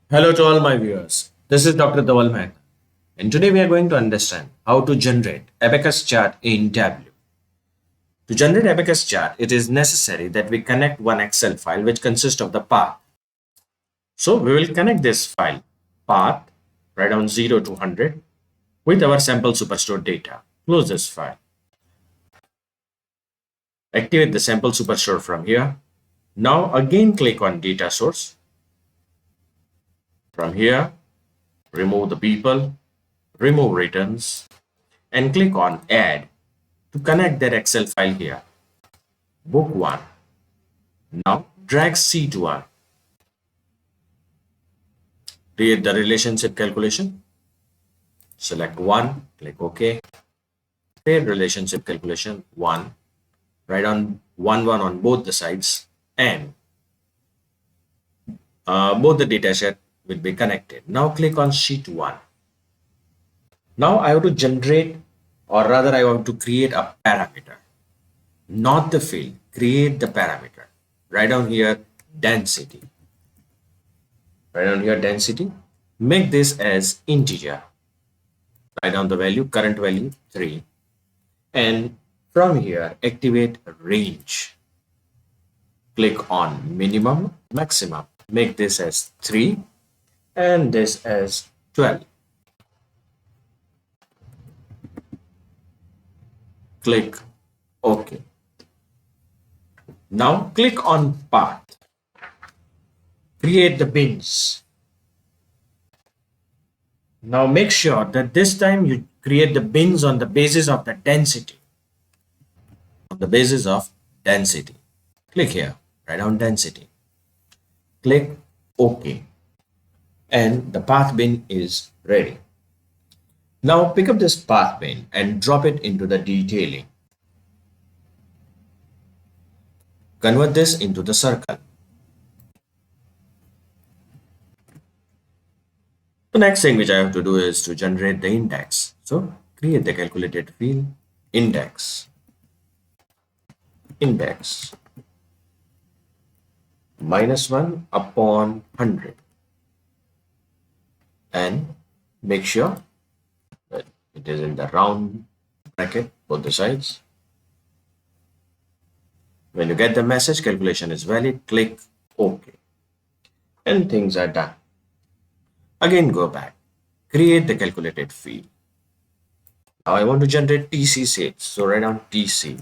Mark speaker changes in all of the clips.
Speaker 1: Hello to all my viewers. This is Dr. Dhaval Maheta, and today we are going to understand how to generate Abacus chart in Tableau. To generate Abacus chart, it is necessary that we connect one Excel file which consists of the path. So we will connect this file path right down 0 to 100 with our sample superstore data. Close this file. Activate the sample superstore from here. Now again click on data source. From here, remove the people, remove returns, and click on add to connect that Excel file here. Book 1. Now drag C to 1. Create the relationship calculation. Select 1, click OK. Create relationship calculation 1. Write on 1 1 on both the sides, and both the dataset will be connected. Now click on sheet 1. Now I have to generate, or rather I want to create a parameter, not the field. Create the parameter. Write down here density. Write down here density. Make this as integer. Write down the value, current value 3. And from here, activate range. Click on minimum, maximum. Make this as 3 and this as 12. Click OK. Now click on path. Create the bins. Now make sure that this time you create the bins on the basis of the density. On the basis of density. Click here, write down density. Click OK. And the path bin is ready. Now pick up this path bin and drop it into the detailing. Convert this into the circle. The next thing which I have to do is to generate the index. So create the calculated field index. Index -1 upon 100, and make sure that it is in the round bracket both the sides. When you get the message calculation is valid, click OK, and things are done. Again go back, create the calculated field. Now I want to generate TC sales, so write down TC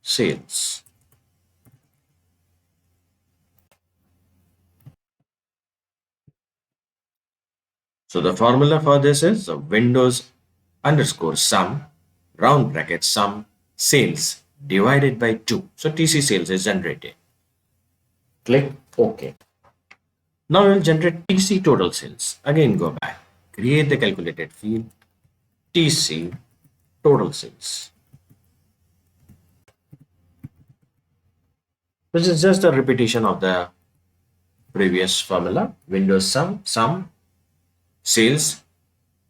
Speaker 1: sales. So the formula for this is Windows underscore sum round bracket sum sales divided by 2. So TC sales is generated. Click OK. Now we will generate TC total sales. Again go back, create the calculated field TC total sales. This is just a repetition of the previous formula. Windows sum sales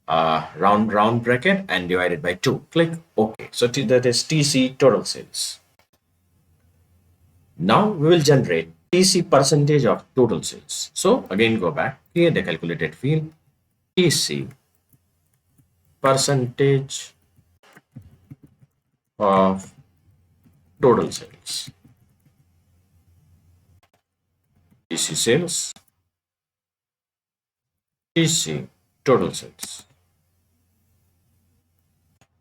Speaker 1: round bracket and divided by 2. Click OK. So that is TC total sales. Now we will generate TC percentage of total sales. So again go back, create the calculated field TC percentage of total sales. TC sales, TC total sales.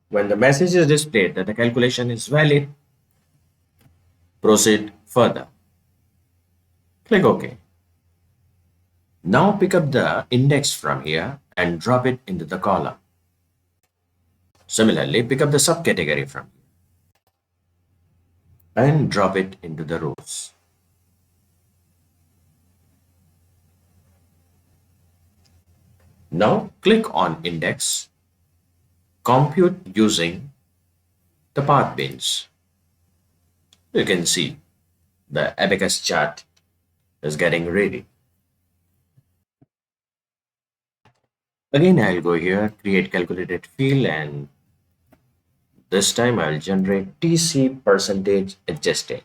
Speaker 1: When the message is displayed that the calculation is valid, proceed further. Click OK. Now pick up the index from here and drop it into the column. Similarly, pick up the subcategory from here and drop it into the rows. Now click on index, compute using the path bins. You can see the Abacus chart is getting ready. Again, I'll go here, create calculated field, and this time I'll generate TC percentage adjusted.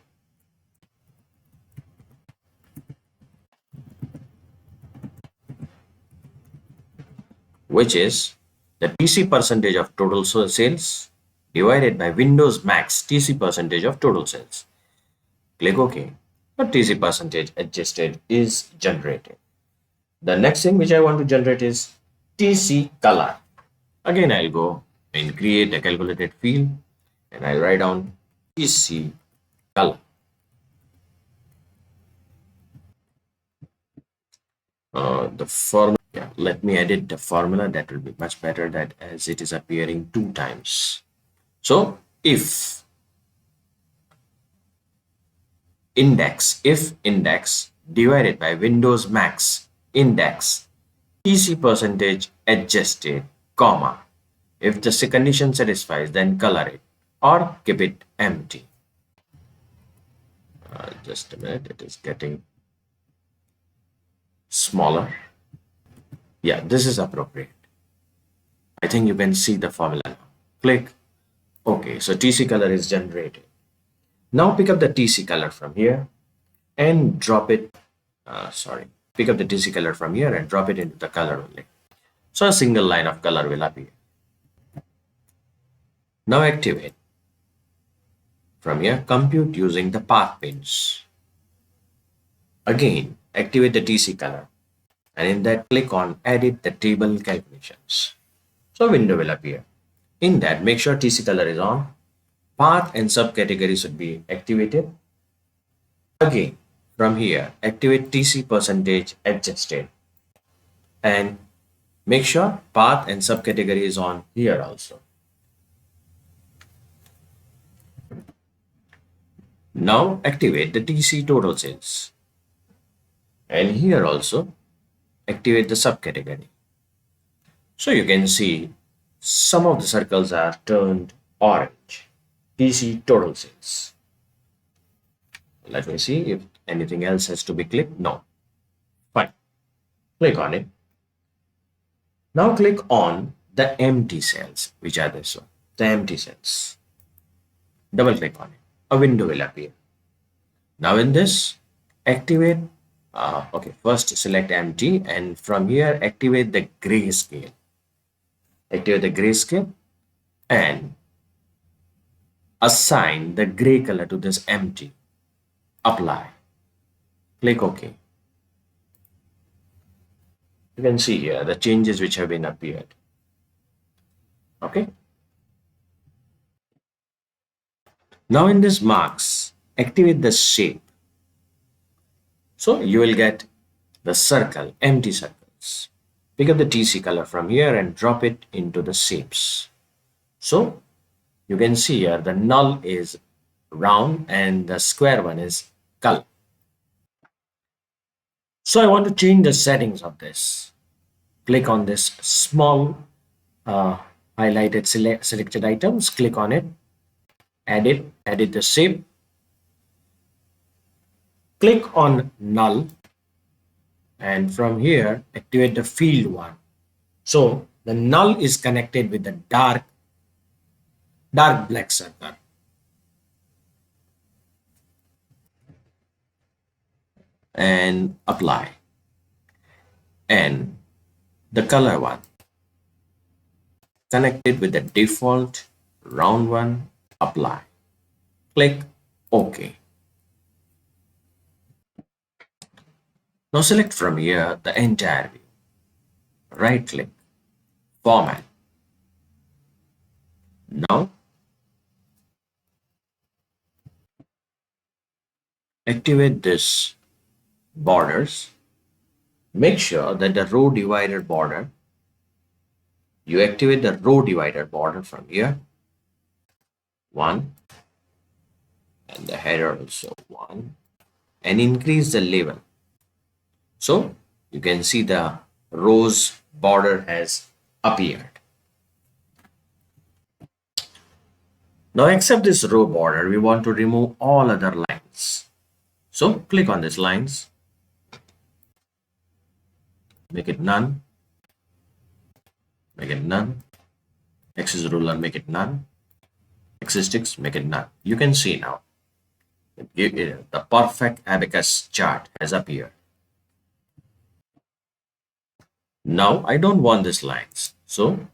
Speaker 1: which is the TC percentage of total sales divided by Windows Max TC percentage of total sales. Click OK. The TC percentage adjusted is generated. The next thing which I want to generate is TC color. Again, I'll go and create a calculated field and I'll write down TC color. The formula, yeah, let me edit the formula. That will be much better that as it is appearing 2 times. So if index divided by Windows Max index TC percentage adjusted, comma, if the condition satisfies, then color it or keep it empty. Just a minute, it is getting smaller. Yeah, this is appropriate. I think you can see the formula now. Click OK. So TC color is generated. Now pick up the TC color from here and drop it. Pick up the TC color from here and drop it into the color only. So a single line of color will appear. Now activate. From here, compute using the path pins. Again, activate the TC color. And in that, click on Edit the Table Calculations. So a window will appear. In that, make sure TC color is on. Path and subcategory should be activated. Again, from here, activate TC percentage adjusted. And make sure path and subcategory is on here also. Now activate the TC total sales. And here also activate the subcategory. So you can see some of the circles are turned orange. TC total sales. Let me see if anything else has to be clicked. No. Fine. Click on it. Now click on the empty cells, which are this one, the empty cells. Double click on it. A window will appear. Now in this, activate, first select empty and from here activate the grayscale. Activate the grayscale and assign the gray color to this empty. Apply. Click OK. You can see here the changes which have been appeared. Okay. Now in this marks, activate the shape. So you will get the circle, empty circles. Pick up the TC color from here and drop it into the shapes. So you can see here the null is round and the square one is color. So I want to change the settings of this. Click on this small highlighted selected items. Click on it. Edit the shape. Click on null and from here activate the field one. So the null is connected with the dark black circle. And apply. And the color one connected with the default round one. Apply. Click OK. Now select from here the entire view. Right click, format. Now activate this borders. Make sure that the row divider border, you activate the row divider border from here. 1 and the header also 1 and increase the level. So you can see the rows border has appeared. Now except this row border, we want to remove all other lines. So click on these lines, make it none, make it none, axis ruler, make it none, axis sticks, make it none. You can see now the perfect Abacus chart has appeared. Now I don't want these lines. So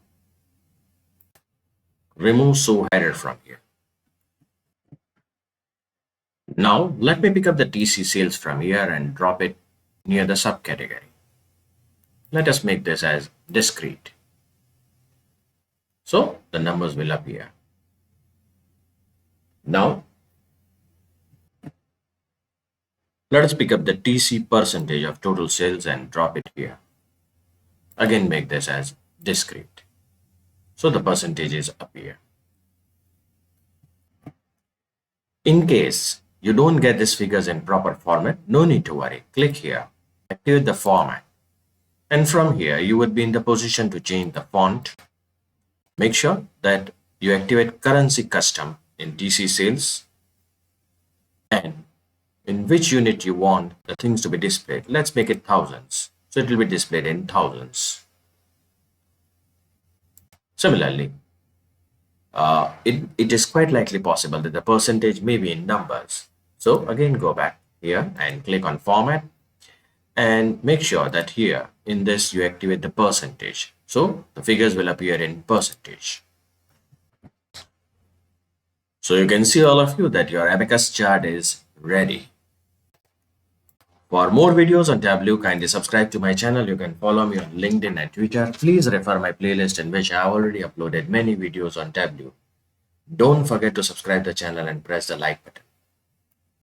Speaker 1: remove show header from here. Now let me pick up the TC sales from here and drop it near the subcategory. Let us make this as discrete. So the numbers will appear. Now let us pick up the TC percentage of total sales and drop it here. Again make this as discrete. So the percentages appear. In case you don't get these figures in proper format, no need to worry. Click here, activate the format. And from here, you would be in the position to change the font. Make sure that you activate currency custom in TC sales and in which unit you want the things to be displayed. Let's make it thousands. So it will be displayed in thousands. Similarly, it is quite likely possible that the percentage may be in numbers. So again, go back here and click on format and make sure that here in this you activate the percentage. So the figures will appear in percentage. So you can see all of you that your Abacus chart is ready. For more videos on Tableau, kindly subscribe to my channel. You can follow me on LinkedIn and Twitter. Please refer my playlist in which I have already uploaded many videos on Tableau. Don't forget to subscribe the channel and press the like button.